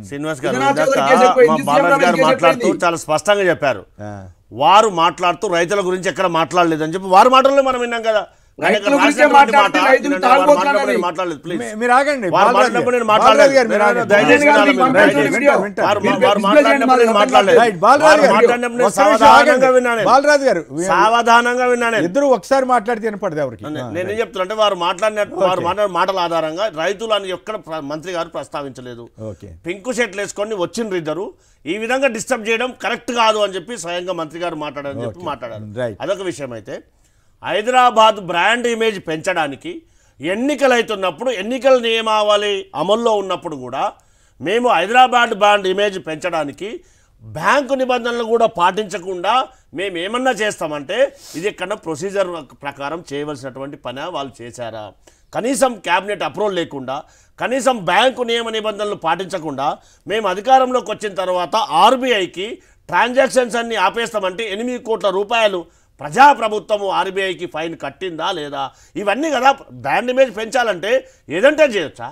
శ్రీనివాస్ గారు బాలరాజ్ గారు మాట్లాడుతూ చాలా స్పష్టంగా చెప్పారు. వారు మాట్లాడుతూ రైతుల గురించి ఎక్కడ మాట్లాడలేదని చెప్పి వారు మాటల్లో మనం విన్నాం కదా. సావధానంగా విన్నాను. ఇద్దరు ఒకసారి మాట్లాడితే వినపడదు ఎవరికి. నేనేం చెప్తున్నా అంటే వారు మాట్లాడిన మాటల ఆధారంగా రైతులను ఎక్కడ మంత్రి గారు ప్రస్తావించలేదు. పింకు షర్ట్లు వేసుకొని వచ్చిండ్రు ఇద్దరు. ఈ విధంగా డిస్టర్బ్ చేయడం కరెక్ట్ కాదు అని చెప్పి స్వయంగా మంత్రి గారు మాట్లాడారని చెప్పి మాట్లాడారు. అదొక విషయం. అయితే హైదరాబాద్ బ్రాండ్ ఇమేజ్ పెంచడానికి ఎన్నికలు అవుతున్నప్పుడు ఎన్నికల నియమావళి అమల్లో ఉన్నప్పుడు కూడా మేము హైదరాబాద్ బ్రాండ్ ఇమేజ్ పెంచడానికి బ్యాంకు నిబంధనలు కూడా పాటించకుండా మేము ఏమన్నా చేస్తామంటే ఇది ఎక్కడ ప్రొసీజర్ ప్రకారం చేయవలసినటువంటి పని వాళ్ళు చేశారా? కనీసం క్యాబినెట్ అప్రూవల్ లేకుండా కనీసం బ్యాంకు నియమ నిబంధనలు పాటించకుండా మేము అధికారంలోకి వచ్చిన తర్వాత ఆర్బీఐకి ట్రాన్సాక్షన్స్ అన్ని ఆపేస్తామంటే 8 కోట్ల రూపాయలు ప్రజాప్రభుత్వము ఆర్బీఐకి ఫైన్ కట్టిందా లేదా? ఇవన్నీ కదా బ్రాండ్ ఇమేజ్ పెంచాలంటే ఏదంటే చేయొచ్చా?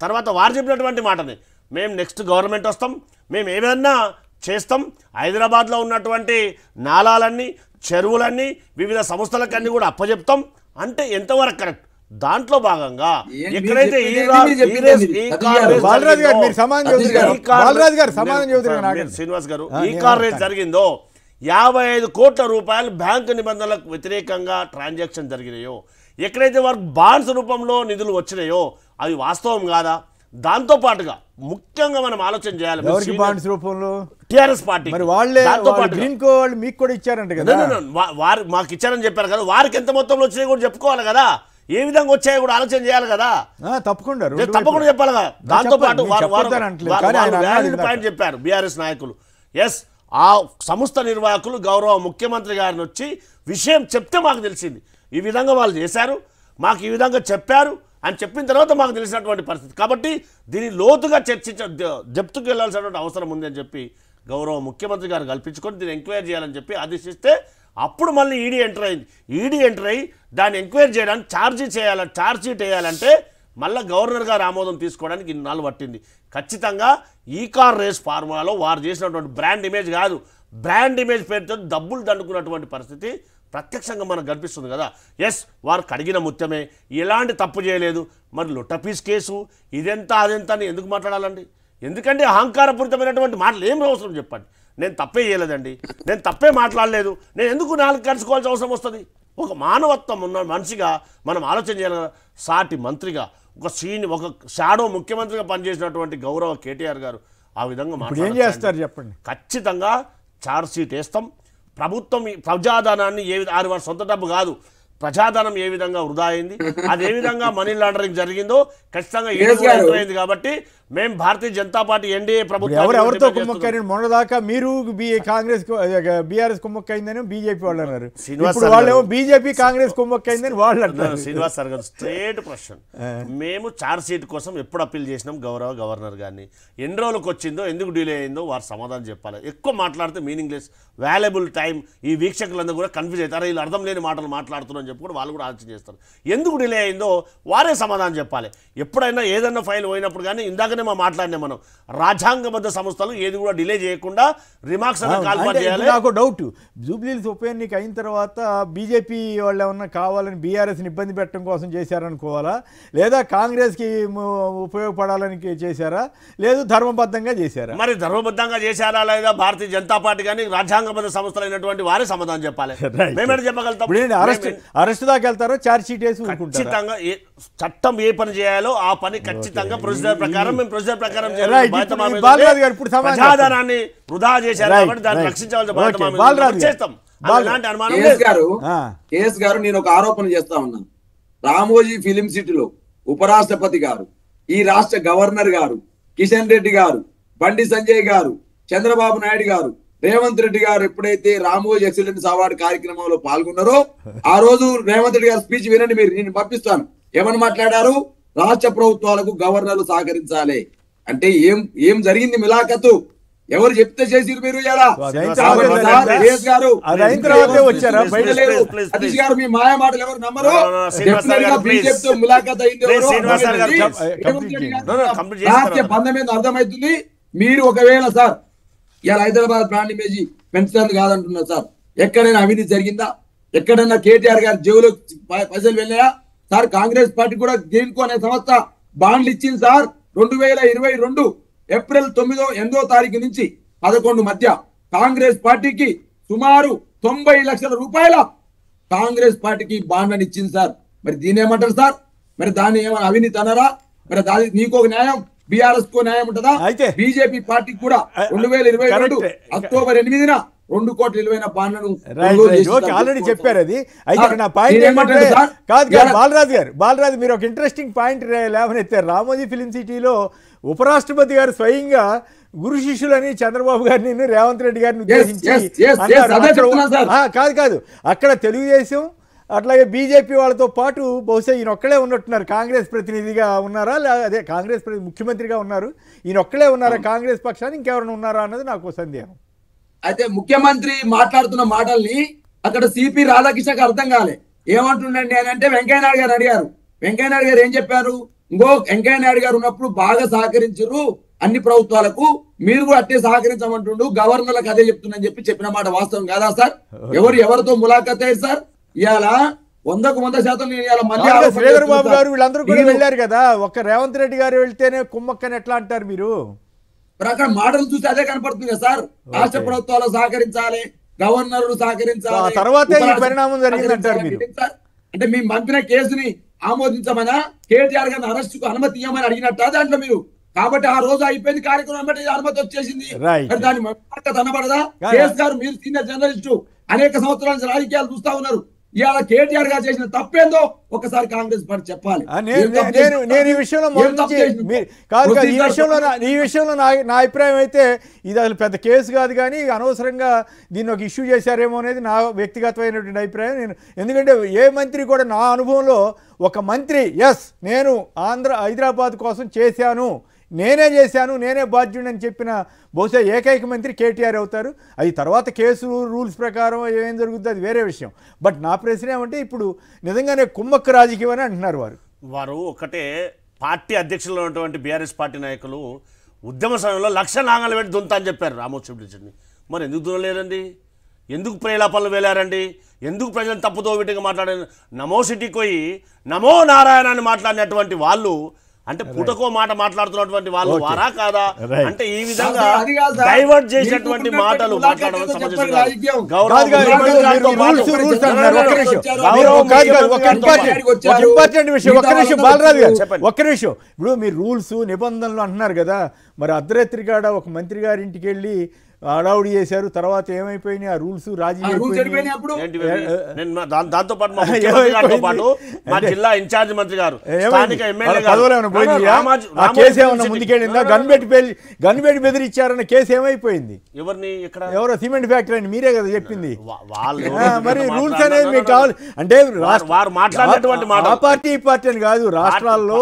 తర్వాత వారు చెప్పినటువంటి మాటని మేము నెక్స్ట్ గవర్నమెంట్ వస్తాం, మేము ఏదన్నా చేస్తాం, హైదరాబాద్లో ఉన్నటువంటి నాలాలన్నీ చెరువులన్నీ వివిధ సంస్థలకన్నీ కూడా అప్పచెప్తాం అంటే ఎంతవరకు కరెక్ట్? దాంట్లో భాగంగా ఎక్కడైతే శ్రీనివాస్ గారు ఈ కార్ రేస్ జరిగిందో 55 కోట్ల రూపాయలు బ్యాంకు నిబంధనలకు వ్యతిరేకంగా ట్రాన్సాక్షన్ జరిగినాయో, ఎక్కడైతే వారికి బాండ్స్ రూపంలో నిధులు వచ్చినాయో అవి వాస్తవం కాదా? దాంతో పాటుగా ముఖ్యంగా మనం ఆలోచన చేయాలి. టిఆర్ఎస్ పార్టీ మీకు కూడా ఇచ్చారంట కదా. వారు మాకు ఇచ్చారని చెప్పారు కదా, వారికి ఎంత మొత్తంలో వచ్చినాయి కూడా చెప్పుకోవాలి కదా, ఏ విధంగా వచ్చాయో కూడా ఆలోచన చేయాలి కదా. తప్పకుండా చెప్పాలి కదా. దాంతో పాటు పాయింట్ చెప్పారు బీఆర్ఎస్ నాయకులు. ఎస్, ఆ సంస్థ నిర్వాహకులు గౌరవ ముఖ్యమంత్రి గారిని వచ్చి విషయం చెప్తే మాకు తెలిసింది, ఈ విధంగా వాళ్ళు చేశారు, మాకు ఈ విధంగా చెప్పారు అని చెప్పిన తర్వాత మాకు తెలిసినటువంటి పరిస్థితి. కాబట్టి దీన్ని లోతుగా జప్తుకు వెళ్ళాల్సినటువంటి అవసరం ఉంది అని చెప్పి గౌరవ ముఖ్యమంత్రి గారు కల్పించుకొని దీన్ని ఎంక్వైరీ చేయాలని చెప్పి ఆదేశిస్తే అప్పుడు మళ్ళీ ఈడీ ఎంటర్ అయింది. ఈడీ ఎంటర్ అయ్యి దాన్ని ఎంక్వైరీ చేయడానికి ఛార్జ్ షీట్ వేయాలంటే మళ్ళీ గవర్నర్ గారు ఆమోదం తీసుకోవడానికి ఇన్నాళ్ళు పట్టింది. ఖచ్చితంగా ఈ కార్ రేస్ ఫార్ములాలో వారు చేసినటువంటి బ్రాండ్ ఇమేజ్ కాదు, బ్రాండ్ ఇమేజ్ పేరుతో డబ్బులు దండుకున్నటువంటి పరిస్థితి ప్రత్యక్షంగా మనకు కనిపిస్తుంది కదా. ఎస్, వారు కడిగిన ముత్యమే, ఎలాంటి తప్పు చేయలేదు. మరి లొట్టపీస్ కేసు ఇదెంత అదెంత అని ఎందుకు మాట్లాడాలండి? ఎందుకంటే అహంకారపూరితమైనటువంటి మాటలు ఏం అవసరం చెప్పండి. నేను తప్పే చేయలేదండి, నేను తప్పే మాట్లాడలేదు, నేను ఎందుకు నాలుగు కలుసుకోవాల్సిన అవసరం వస్తుంది? ఒక మానవత్వం ఉన్న మనిషిగా మనం ఆలోచన చేయాలి కదా. సాటి మంత్రిగా ఒక షాడో ముఖ్యమంత్రిగా పనిచేసినటువంటి గౌరవ కేటీఆర్ గారు ఆ విధంగా ఏం చేస్తారు చెప్పండి. ఖచ్చితంగా ఛార్జ్ షీట్ వేస్తాం. ప్రభుత్వం ప్రజాధనాన్ని వారి సొంత డబ్బు కాదు, ప్రజాధనం ఏ విధంగా వృధా అయింది, అది ఏ విధంగా మనీ లాండరింగ్ జరిగిందో ఖచ్చితంగా అయింది. కాబట్టి మేము భారతీయ జనతా పార్టీ ఎన్డీఏ ప్రభుత్వం ఎవరితో కుమ్మక్కైన మొన్నదాకా మీరు కాంగ్రెస్ బీఆర్ఎస్ కుమ్మక్కైందని బీజేపీ వాళ్ళు అన్నారు, వాళ్ళేమో బీజేపీ కాంగ్రెస్ కుమ్మక్కైందని వాళ్ళు అంటారు. శ్రీనివాస్ సార్ గారు స్ట్రేట్ క్వశ్చన్, మేము ఛార్జ్ షీట్ కోసం ఎప్పుడు అప్పీల్ చేసినాం గౌరవ గవర్నర్ గారిని, ఎన్ని రోజులకు వచ్చిందో, ఎందుకు డిలే అయిందో వారు సమాధానం చెప్పాలి. ఎక్కువ మాట్లాడితే మీనింగ్లెస్, వాల్యుబుల్ టైం ఈ వీక్షకులందరూ కూడా కన్ఫ్యూజ్ అవుతారు, వీళ్ళు అర్థం లేని మాటలు మాట్లాడుతున్నారని చెప్పి కూడా వాళ్ళు కూడా ఆలోచన చేస్తారు. ఎందుకు డిలే అయిందో వారే సమాధానం చెప్పాలి. ఎప్పుడైనా ఏదైనా ఫైల్ పోయినప్పుడు కానీ ఇందాకనే మాట్లాడినా మనం రాజ్యాంగబద్ధ సంస్థలు ఏది కూడా డిలే చేయకుండా రిమార్క్స్ చేయాలి. నాకు డౌట్, జూబ్లీహిల్స్ ఉప ఎన్నిక అయిన తర్వాత బీజేపీ వాళ్ళు ఏమన్నా కావాలని బీఆర్ఎస్ని ఇబ్బంది పెట్టడం కోసం చేశారనుకోవాలా, లేదా కాంగ్రెస్కి ఉపయోగపడాలని చేశారా, లేదు ధర్మబద్ధంగా చేశారా? మరి ధర్మబద్ధంగా చేశారా లేదా భారతీయ జనతా పార్టీ కానీ రాజ్యాంగబద్ధ సంస్థలు అయినటువంటి వారే సమాధానం చెప్పాలి. మేమేం చెప్పగలుగుతాం? అరెస్ట్ దాకా వెళ్తారో ఛార్జ్ షీట్ వేసి ఖచ్చితంగా చట్టం ఏ పని చేయాలో ఆ పని ఖచ్చితంగా ప్రొసీజర్ ప్రకారం మేము ప్రొసీజర్ ప్రకారం ప్రజాధనాన్ని వృధా చేశారు కాబట్టి దాన్ని రక్షించవలసిన బాధ్యత చేస్తాం. కేఎస్ గారు, నేను ఒక ఆరోపణ చేస్తా ఉన్నాను. రామోజీ ఫిలిం సిటీలో ఉపరాష్ట్రపతి గారు, ఈ రాష్ట్ర గవర్నర్ గారు, కిషన్ రెడ్డి గారు, బండి సంజయ్ గారు, చంద్రబాబు నాయుడు గారు, రేవంత్ రెడ్డి గారు ఎప్పుడైతే రామోజీ ఎక్సలెన్స్ అవార్డు కార్యక్రమంలో పాల్గొన్నారో ఆ రోజు రేవంత్ రెడ్డి గారు స్పీచ్ వినండి, మీరు నేను పంపిస్తాను. ఏమని మాట్లాడారు? రాష్ట్ర ప్రభుత్వాలకు గవర్నర్లు సహకరించాలి అంటే ఏం జరిగింది మిలాఖతు? ఎవరు చెప్తే చేసిరు మీరు? సతీష్ గారు మీ మాయ మాటలు ఎవరు నమ్మరు? బీజేపీతో ములాఖత్ అయింది, రాష్ట్ర బంధం మీద అర్థమవుతుంది. మీరు ఒకవేళ సార్ ఇలా హైదరాబాద్ బ్రాండ్ ఇమేజ్ పెంచుతారు కాదంటున్నారు సార్, ఎక్కడైనా అవినీతి జరిగిందా? ఎక్కడైనా కేటీఆర్ గారి జేబులో పైసలు వెళ్ళాయా సార్? కాంగ్రెస్ పార్టీ కూడా దేనికో అనే సంస్థ బాండ్లు ఇచ్చింది సార్. 2022 ఏప్రిల్ 8వ తారీఖు నుంచి 11 మధ్య కాంగ్రెస్ పార్టీకి సుమారు 90 లక్షల రూపాయల కాంగ్రెస్ పార్టీకి బాండ్లను ఇచ్చింది సార్. మరి దీని ఏమంటారు సార్? మరి దాన్ని ఏమైనా అవినీతి అన్నారా? మరి దాని నీకు ఒక న్యాయం, బీఆర్ఎస్ కో న్యాయం ఉంటుందా? బీజేపీ పార్టీకి కూడా 2022 అక్టోబర్ 8న 2 కోట్ల విలువైన బాండ్లను ఆల్రెడీ చెప్పారు. అది అయితే నా పాయింట్ ఏమంటే కాదు బాలరాజు మీరు ఒక ఇంట్రెస్టింగ్ పాయింట్ లేవనెత్తారు. రామోజీ ఫిలిం సిటీలో ఉపరాష్ట్రపతి గారు స్వయంగా గురు శిష్యులని చంద్రబాబు గారిని రేవంత్ రెడ్డి గారిని ఉద్దేశించి కాదు అక్కడ తెలుగుదేశం అట్లాగే బీజేపీ వాళ్ళతో పాటు బహుశా ఈయన ఒక్కడే ఉన్నట్టున్నారు. కాంగ్రెస్ ప్రతినిధిగా ఉన్నారా, అదే కాంగ్రెస్ ముఖ్యమంత్రిగా ఉన్నారు, ఈయన ఒక్కడే ఉన్నారా కాంగ్రెస్ పక్షాన్ని, ఇంకెవరైనా ఉన్నారా అన్నది నాకు సందేహం. అయితే ముఖ్యమంత్రి మాట్లాడుతున్న మాటల్ని అక్కడ సిపి రాధాకృష్ణకి అర్థం కాలే. ఏమంటుండండి అని అంటే వెంకయ్యనాయుడు గారు అడిగారు. వెంకయ్యనాయుడు గారు ఏం చెప్పారు? వెంకయ్యనాయుడు గారు ఉన్నప్పుడు బాగా సహకరించారు అన్ని ప్రభుత్వాలకు, మీరు కూడా అట్టే సహకరించమంటుండు, గవర్నర్లకు అదే చెప్తుందని చెప్పిన మాట వాస్తవం కాదా సార్? ఎవరితో ములాఖత్ అయ్యారు సార్? ఇవాళ 100% శ్రీధర్ బాబు గారు వీళ్ళందరూ కూడా వెళ్ళారు కదా, ఒక్క రేవంత్ రెడ్డి గారు వెళ్తేనే కుమ్మక్కని ఎట్లా అంటారు మీరు? అక్కడ మాటలు చూస్తే అదే కనపడుతుంది కదా సార్. రాష్ట్ర ప్రభుత్వాలు సహకరించాలి, గవర్నర్లు సహకరించాలి, తర్వాత ఈ పరిణామం జరిగిందంటారు మీరు. అంటే మీ పంపిన కేసుని ఆమోదించమనా, కేటీఆర్ గారిని అరెస్టుకు అనుమతి ఇవ్వమని అడిగినట్ట దాంట్లో మీరు? కాబట్టి ఆ రోజు అయిపోయింది కార్యక్రమం, బట్టి అనుమతి వచ్చేసింది. దాని కనబడదా? కేఎస్ గారు మీరు సీనియర్ జర్నలిస్టు, అనేక సంవత్సరాల నుంచి రాజకీయాలు చూస్తా ఉన్నారు. ఇవాళ కేటీఆర్ గారు చేసిన తప్పేందో ఒకసారి కాంగ్రెస్ పార్టీ చెప్పాలి. నేను ఈ విషయంలో ఈ విషయంలో నా అభిప్రాయం అయితే ఇది అసలు పెద్ద కేసు కాదు, కానీ అనవసరంగా దీన్ని ఒక ఇష్యూ చేశారేమో అనేది నా వ్యక్తిగతమైనటువంటి అభిప్రాయం. ఎందుకంటే ఏ మంత్రి కూడా నా అనుభవంలో ఒక మంత్రి నేను హైదరాబాద్ కోసం చేశాను, నేనే చేశాను, నేనే బాధ్యుడని చెప్పిన బహుశా ఏకైక మంత్రి కేటీఆర్ అవుతారు. అది తర్వాత కేసు రూల్స్ ప్రకారం ఏం జరుగుతుంది అది వేరే విషయం. బట్ నా ప్రశ్న ఏమంటే ఇప్పుడు నిజంగానే కుమ్మక్కు రాజకీయం అని అంటున్నారు వారు ఒకటే పార్టీ అధ్యక్షులు ఉన్నటువంటి బీఆర్ఎస్ పార్టీ నాయకులు ఉద్యమ సమయంలో లక్ష నాంగలు పెట్టి దుంతా అని చెప్పారు రామోజీ బ్రిడ్జిని. మరి ఎందుకు దున్నలేరండి? ఎందుకు ప్రేలాపనలు వేలారండి? ఎందుకు ప్రజలను తప్పుతో వీటిగా మాట్లాడారు? నమో సిటీకి పోయి నమో నారాయణ అని మాట్లాడినటువంటి వాళ్ళు అంటే పూటకో మాట మాట్లాడుతున్నటువంటి వాళ్ళు వారా కాదా? అంటే ఈ విధంగా డైవర్ట్ చేసినటువంటి మాటలు మాట్లాడడం సమంజసం కాదు. ఇంపార్టెంట్ విషయం బాలరాజు గారు ఒక్క నిమిషం. ఇప్పుడు మీరు రూల్స్ నిబంధనలు అంటున్నారు కదా, మరి అర్ధరాత్రి కాడ ఒక మంత్రి గారి ఇంటికి వెళ్ళి హడావుడి చేశారు, తర్వాత ఏమైపోయినాయి ఆ రూల్స్? రాజీ దాంతో పాటు మా జిల్లా ఇన్ఛార్జ్ మంత్రి గారు ముందుకెళ్ళిందా? గన్బెట్టి బెదిరించారన్న కేసు ఏమైపోయింది? ఎవరో సిమెంట్ ఫ్యాక్టరీ అని మీరే కదా చెప్పింది. మరి రూల్స్ అనేది మీకు కావాలి అంటే ఆ పార్టీ ఈ పార్టీ అని కాదు, రాష్ట్రాల్లో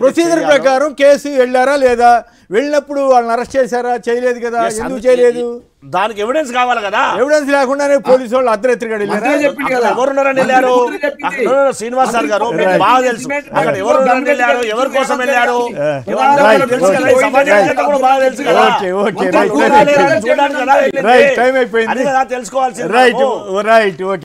ప్రొసీజర్ ప్రకారం కేసు వెళ్ళారా లేదా? వెళ్ళినప్పుడు వాళ్ళని అరెస్ట్ చేశారా? చేయలేదు కదా. ఎందుకు చేయలేదు? దానికి ఎవిడెన్స్ కావాలి కదా. ఎవిడెన్స్ లేకుండానే పోలీసు వాళ్ళు అర్ధరాత్రిగా ఎవరున్నారని వెళ్ళారు? శ్రీనివాస్ సార్ గారు బాగా తెలుసు అక్కడ ఎవరున్నారని వెళ్ళారు, ఎవరి కోసం వెళ్ళారు బాగా తెలుసు కదా. టైం అయిపోయింది, తెలుసుకోవాల్సింది. రైట్.